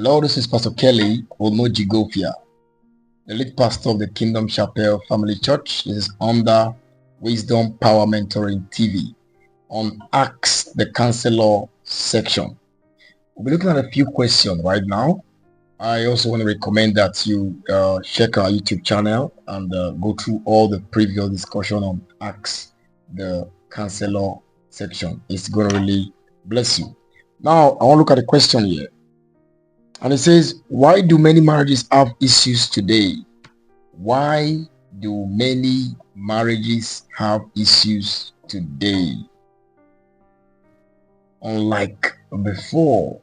Hello, this is Pastor Kelly Omoji Gofia, the lead pastor of the Kingdom Chapel Family Church. This is under Wisdom Power Mentoring TV on Ask the Counselor section. We'll be looking at a few questions right now. I also want to recommend that you check our YouTube channel and go through all the previous discussion on Ask the Counselor section. It's going to really bless you. Now, I want to look at the question here. And it says, why do many marriages have issues today? Why do many marriages have issues today? Unlike before,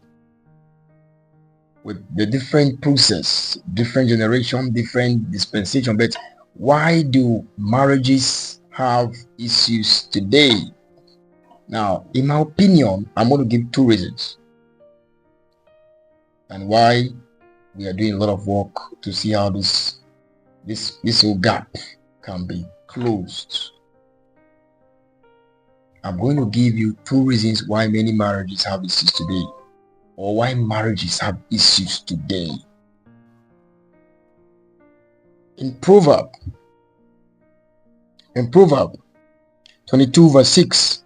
with the different process, different generation, different dispensation, but why do marriages have issues today? Now, in my opinion, I'm going to give two reasons and why we are doing a lot of work to see how this whole gap can be closed. I'm going to give you two reasons why many marriages have issues today, or why marriages have issues today. In Proverb 22 verse 6,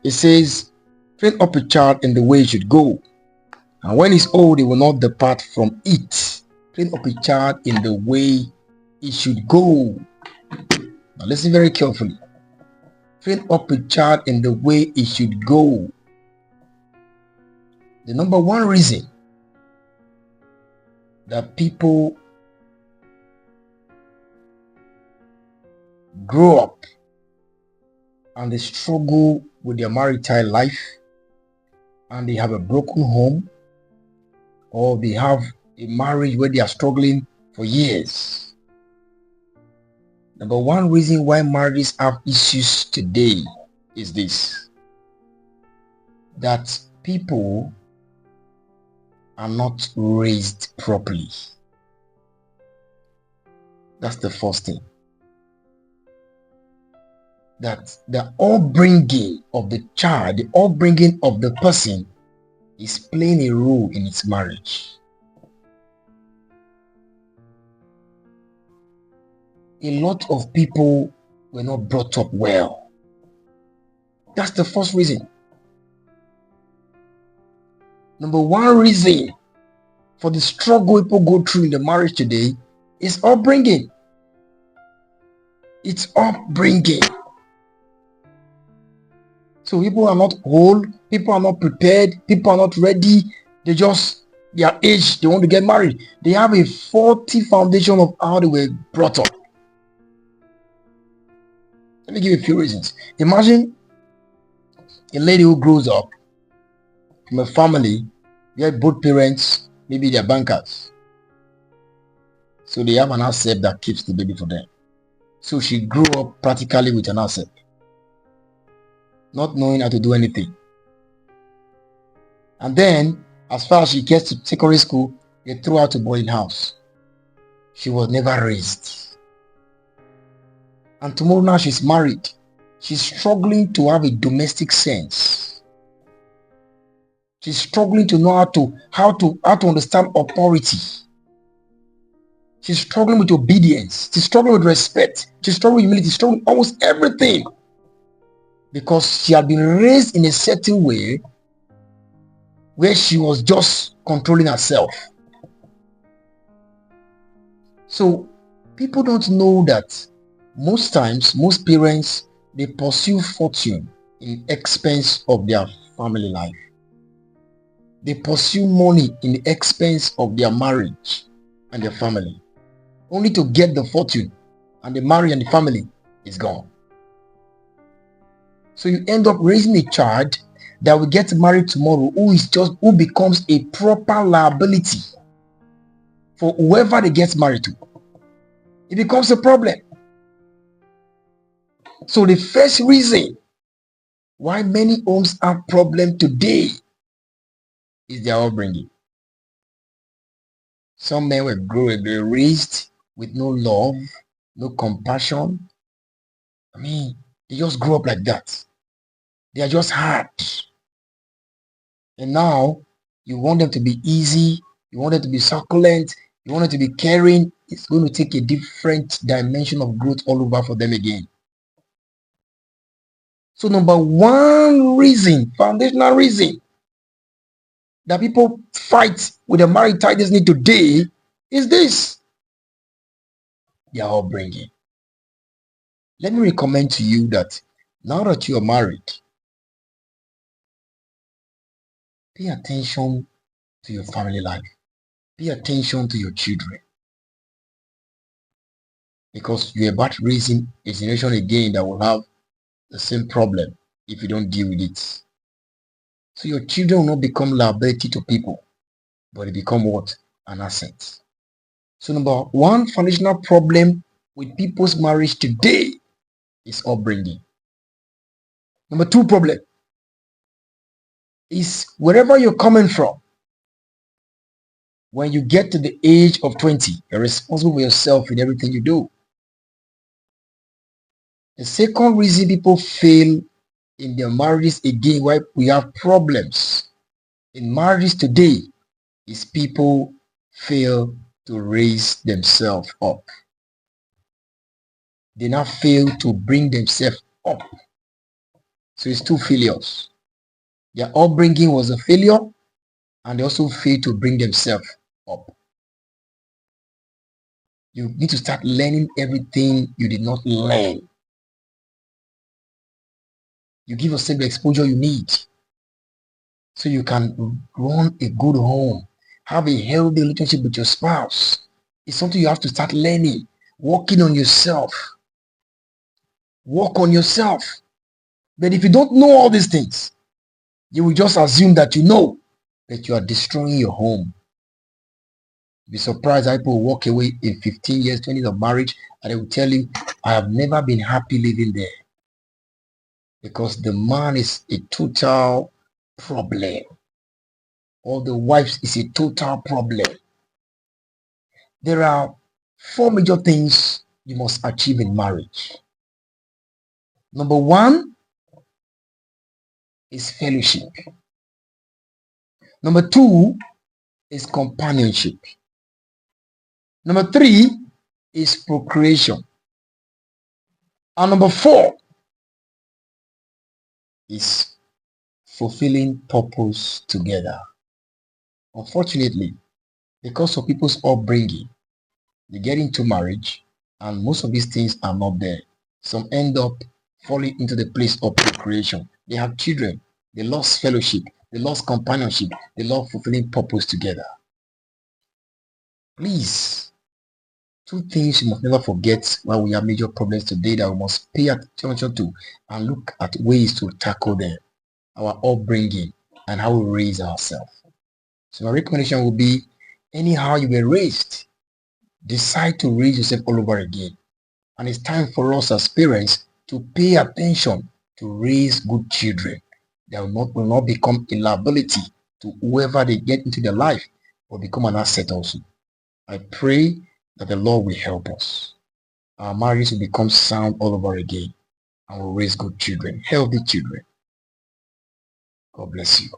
it says, train up a child in the way he should go, and when he's old, he will not depart from it. Train up a child in the way he should go. Now listen very carefully. Train up a child in the way he should go. The number one reason that people grow up and they struggle with their marital life, and they have a broken home, or they have a marriage where they are struggling for years. Number one reason why marriages have issues today is this: that people are not raised properly. That's the first thing. That the upbringing of the child, the upbringing of the person is playing a role in its marriage. A lot of people were not brought up well. That's the first reason. Number one reason for the struggle people go through in the marriage today is upbringing. It's upbringing. So people are not whole, people are not prepared, people are not ready. Their age, they want to get married. They have a faulty foundation of how they were brought up. Let me give you a few reasons. Imagine a lady who grows up from a family where both parents, maybe they're bankers. So they have an asset that keeps the baby for them. So she grew up practically with an asset, not knowing how to do anything. And then, as far as she gets to secondary school, they threw her to boarding house. She was never raised. And tomorrow now she's married. She's struggling to have a domestic sense. She's struggling to know how to understand authority. She's struggling with obedience. She's struggling with respect. She's struggling with humility. She's struggling with almost everything, because she had been raised in a certain way where she was just controlling herself. So people don't know that most times, most parents, they pursue fortune in expense of their family life. They pursue money in the expense of their marriage and their family, only to get the fortune, and the marriage and the family is gone. So you end up raising a child that will get married tomorrow, who becomes a proper liability for whoever they get married to. It becomes a problem. So the first reason why many homes have problem today is their upbringing. Some men were raised with no love, no compassion. They just grew up like that. They are just hard. And now You want them to be easy. You want them to be succulent. You want them to be caring. It's going to take a different dimension of growth all over for them again. So number one reason, foundational reason that people fight with the married tightness today is this: their upbringing. Let me recommend to you that now that you are married, pay attention to your family life. Pay attention to your children. Because you're about raising a generation again that will have the same problem if you don't deal with it. So your children will not become liability to people, but they become what? An asset. So number one foundational problem with people's marriage today is upbringing. Number two problem is wherever you're coming from. When you get to the age of 20, you're responsible for yourself in everything you do. The second reason people fail in their marriages again, why we have problems in marriages today, is people fail to raise themselves up. They now fail to bring themselves up. So it's two failures. Their upbringing was a failure, and they also fail to bring themselves up. You need to start learning everything you did not learn. You give yourself the exposure you need so you can run a good home, have a healthy relationship with your spouse. It's something you have to start learning, working on yourself. Work on yourself. But if you don't know all these things, you will just assume that you know that you are destroying your home. You'll be surprised how people walk away in 15 years, 20 years of marriage, and they will tell you, I have never been happy living there. Because the man is a total problem. Or the wife is a total problem. There are 4 major things you must achieve in marriage. Number one is fellowship. Number two is companionship. Number three is procreation. And number four is fulfilling purpose together. Unfortunately, because of people's upbringing, they get into marriage and most of these things are not there. Some end up falling into the place of procreation. They have children. They lost fellowship. They lost companionship. They lost fulfilling purpose together. Please, two things you must never forget while we have major problems today that we must pay attention to and look at ways to tackle them. Our upbringing and how we raise ourselves. So my recommendation will be, anyhow you were raised, decide to raise yourself all over again. And it's time for us as parents to pay attention to raise good children that will not become a liability to whoever they get into their life, or become an asset also. I pray that the Lord will help us. Our marriage will become sound all over again, and we'll raise good children, healthy children. God bless you.